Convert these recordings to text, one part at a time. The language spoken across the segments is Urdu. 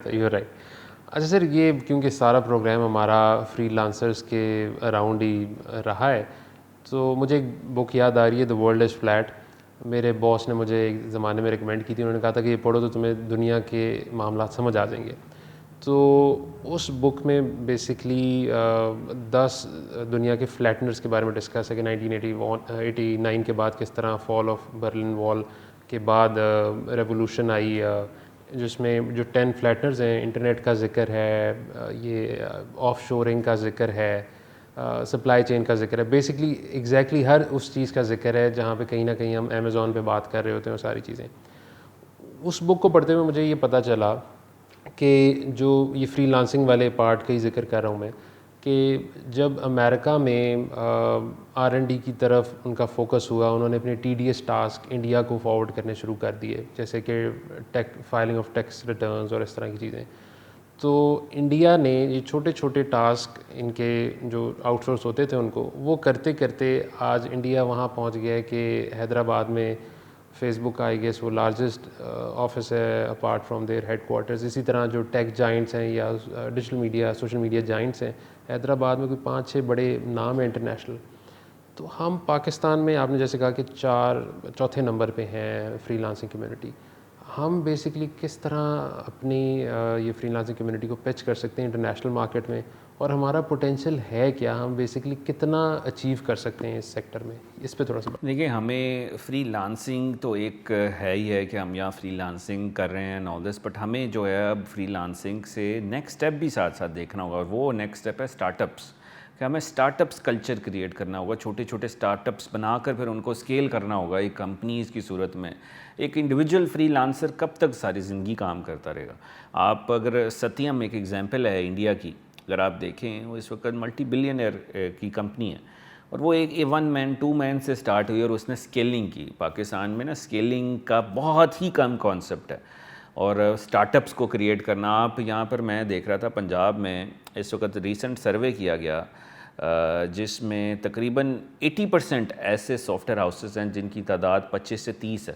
You right. اچھا سر، یہ کیونکہ سارا پروگرام ہمارا فری لانسرس کے اراؤنڈ ہی رہا ہے، تو مجھے ایک بک یاد آ رہی ہے، دا ورلڈ از فلیٹ. میرے باس نے مجھے ایک زمانے میں ریکمینڈ کی تھی، انہوں نے کہا تھا کہ یہ پڑھو تو تمہیں دنیا کے معاملات سمجھ آ جائیں گے. تو اس بک میں بیسکلی 10 دنیا کے فلیٹنرس کے بارے میں ڈسکس ہے کہ 1989 کے بعد کس طرح فال آف برلن وال کے بعد ریولوشن آئی، جس میں جو 10 فلیٹنرز ہیں، انٹرنیٹ کا ذکر ہے، یہ آف شورنگ کا ذکر ہے، سپلائی چین کا ذکر ہے، بیسکلی ایگزیکٹلی ہر اس چیز کا ذکر ہے جہاں پہ کہیں نہ کہیں ہم امیزون پہ بات کر رہے ہوتے ہیں، وہ ساری چیزیں. اس بک کو پڑھتے ہوئے مجھے یہ پتہ چلا کہ جو یہ فری لانسنگ والے پارٹ کا ہی ذکر کر رہا ہوں میں، کہ جب امریکہ میں R&D کی طرف ان کا فوکس ہوا، انہوں نے اپنے TDS ٹاسک انڈیا کو فارورڈ کرنے شروع کر دیے، جیسے کہ فائلنگ آف ٹیکس ریٹرنز اور اس طرح کی چیزیں. تو انڈیا نے یہ چھوٹے چھوٹے ٹاسک ان کے جو آؤٹ سورس ہوتے تھے ان کو، وہ کرتے کرتے آج انڈیا وہاں پہنچ گیا ہے کہ حیدرآباد میں فیس بک آئی گیس وہ لارجسٹ آفس ہے apart from their headquarters. اسی طرح جو ٹیک جائنٹس ہیں یا digital media social media giants ہیں، حیدرآباد میں کوئی 5-6 بڑے نام ہیں انٹرنیشنل. تو ہم پاکستان میں آپ نے جیسے کہا کہ چوتھے نمبر پہ ہیں فری لانسنگ کمیونٹی. ہم بیسکلی کس طرح اپنی یہ فری لانسنگ کمیونٹی کو پچ کر سکتے ہیں انٹرنیشنل مارکیٹ میں، اور ہمارا پوٹینشیل ہے کیا، ہم بیسکلی کتنا اچیو کر سکتے ہیں اس سیکٹر میں، اس پہ تھوڑا سا دیکھیں، ہمیں فری لانسنگ تو ایک ہے ہی ہے کہ ہم یہاں فری لانسنگ کر رہے ہیں آل دس، بٹ ہمیں جو ہے اب فری لانسنگ سے نیکسٹ اسٹیپ بھی ساتھ ساتھ دیکھنا ہوگا، اور وہ نیکسٹ اسٹیپ ہے اسٹارٹ اپس. کہ ہمیں اسٹارٹ اپس کلچر کریٹ کرنا ہوگا، چھوٹے چھوٹے اسٹارٹ اپس بنا کر پھر ان کو اسکیل کرنا ہوگا ایک کمپنیز کی صورت میں. ایک انڈیویجول فری لانسر کب تک ساری زندگی کام کرتا رہے گا؟ آپ اگر ستیم ایک ایگزامپل ہے انڈیا کی، اگر آپ دیکھیں وہ اس وقت ملٹی بلینئر کی کمپنی ہے، اور وہ ایک 1 مین 2 مین سے سٹارٹ ہوئی اور اس نے اسکیلنگ کی. پاکستان میں نا اسکیلنگ کا بہت ہی کم کانسیپٹ ہے، اور اسٹارٹ اپس کو کریٹ کرنا. آپ یہاں پر میں دیکھ رہا تھا پنجاب میں اس وقت ریسنٹ سروے کیا گیا جس میں تقریباً 80% ایسے سافٹ ویئر ہاؤسز ہیں جن کی تعداد 25 سے 30 ہے.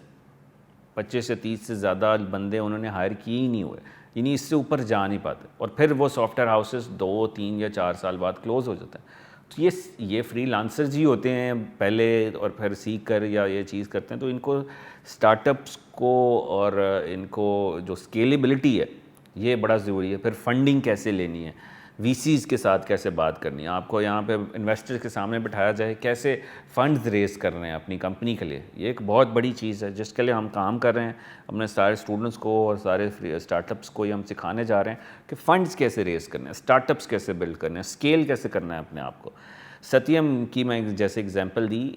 25 سے 30 سے زیادہ بندے انہوں نے ہائر کیے ہی نہیں ہوئے، یعنی اس سے اوپر جا نہیں پاتے، اور پھر وہ سافٹ ویئر ہاؤسز 2 3 یا 4 سال بعد کلوز ہو جاتے ہیں. تو یہ فری لانسرز ہی ہوتے ہیں پہلے، اور پھر سیکھ کر یا یہ چیز کرتے ہیں. تو ان کو اسٹارٹ اپس کو اور ان کو جو اسکیلیبلٹی ہے یہ بڑا ضروری ہے. پھر فنڈنگ کیسے لینی ہے، وی سیز کے ساتھ کیسے بات کرنی ہے، آپ کو یہاں پہ انویسٹر کے سامنے بٹھایا جائے کیسے فنڈز ریز کر رہے ہیں اپنی کمپنی کے لیے. یہ ایک بہت بڑی چیز ہے جس کے لیے ہم کام کر رہے ہیں. اپنے سارے اسٹوڈنٹس کو اور سارے اسٹارٹ اپس کو یہ ہم سکھانے جا رہے ہیں کہ فنڈز کیسے ریز کرنے ہیں، اسٹارٹ اپس کیسے بلڈ کرنے ہیں، اسکیل کیسے کرنا ہے اپنے آپ کو. ستیم کی میں جیسے اگزامپل دی،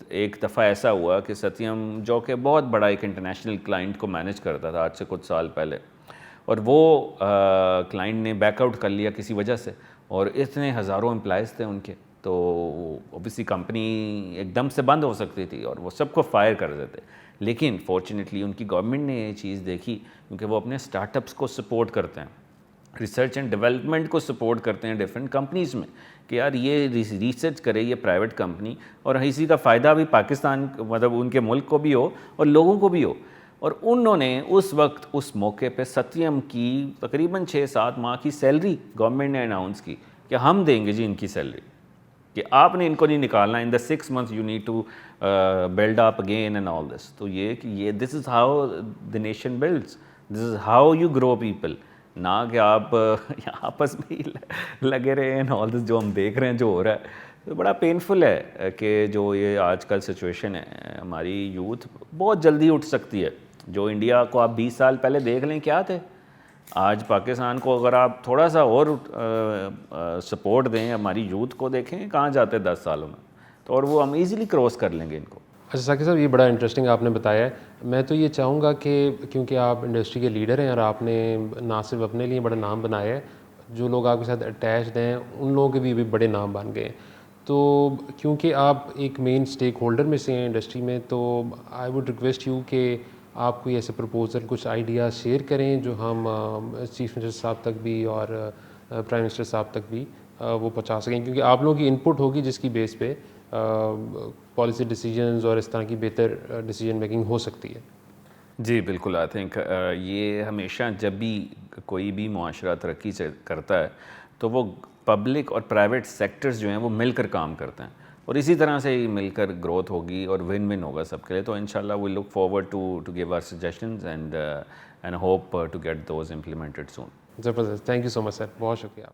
ایک دفعہ ایسا ہوا کہ ستیم جو کہ بہت بڑا ایک انٹرنیشنل کلائنٹ کو مینیج کرتا تھا آج سے کچھ سال پہلے، اور وہ کلائنٹ نے بیک آؤٹ کر لیا کسی وجہ سے، اور اتنے ہزاروں امپلائیز تھے ان کے، تو اوبیسلی کمپنی ایک دم سے بند ہو سکتی تھی اور وہ سب کو فائر کر دیتے. لیکن فارچونیٹلی ان کی گورنمنٹ نے یہ چیز دیکھی، کیونکہ وہ اپنے اسٹارٹ اپس کو سپورٹ کرتے ہیں، ریسرچ اینڈ ڈیولپمنٹ کو سپورٹ کرتے ہیں ڈفرینٹ کمپنیز میں، کہ یار یہ ریسرچ کرے یہ پرائیویٹ کمپنی، اور اسی کا فائدہ بھی پاکستان مطلب ان کے ملک کو بھی ہو اور لوگوں کو بھی ہو. اور انہوں نے اس وقت اس موقع پہ ستیم کی تقریباً 6-7 ماہ کی سیلری گورنمنٹ نے اناؤنس کی کہ ہم دیں گے جی ان کی سیلری، کہ آپ نے ان کو نہیں نکالنا، ان دا 6 months you need to build up again and all this. تو یہ this is how the nation builds, this is how you grow people, نہ کہ آپ آپس میں ہی لگے رہے ہیں آل دس جو ہم دیکھ رہے ہیں جو ہو رہا ہے. تو بڑا پینفل ہے کہ جو یہ آج کل سچویشن ہے، ہماری یوتھ بہت جلدی اٹھ سکتی ہے. جو انڈیا کو آپ 20 سال پہلے دیکھ لیں کیا تھے، آج پاکستان کو اگر آپ تھوڑا سا اور سپورٹ دیں، ہماری یوتھ کو دیکھیں کہاں جاتے 10 سالوں میں، تو اور وہ ہم ایزیلی کراس کر لیں گے ان کو. اچھا ثاقب صاحب، یہ بڑا انٹرسٹنگ آپ نے بتایا ہے. میں تو یہ چاہوں گا کہ کیونکہ آپ انڈسٹری کے لیڈر ہیں اور آپ نے نہ صرف اپنے لیے بڑا نام بنایا ہے، جو لوگ آپ کے ساتھ اٹیچڈ ہیں ان لوگوں کے بھی بڑے نام بن گئے ہیں. تو کیونکہ آپ ایک مین اسٹیک ہولڈر میں سے ہیں انڈسٹری میں، تو آئی ووڈ ریکویسٹ یو کہ آپ کوئی ایسے پروپوزل، کچھ آئیڈیاز شیئر کریں جو ہم چیف منسٹر صاحب تک بھی اور پرائم منسٹر صاحب تک بھی وہ پہنچا سکیں، کیونکہ آپ لوگوں کی انپٹ ہوگی جس کی بیس پہ پالیسی ڈیسیجنز اور اس طرح کی بہتر ڈیسیجن میکنگ ہو سکتی ہے. جی بالکل. آئی تھنک یہ ہمیشہ جب بھی کوئی بھی معاشرہ ترقی سے کرتا ہے تو وہ پبلک اور پرائیویٹ سیکٹرز جو ہیں وہ مل کر کام کرتے ہیں, اور اسی طرح سے ہی مل کر گروتھ ہوگی اور ون ون ہوگا سب کے لیے. تو انشاءاللہ we look forward to give our suggestions and hope to get those implemented soon. زبردست, تھینک یو سو مچ سر, بہت شکریہ.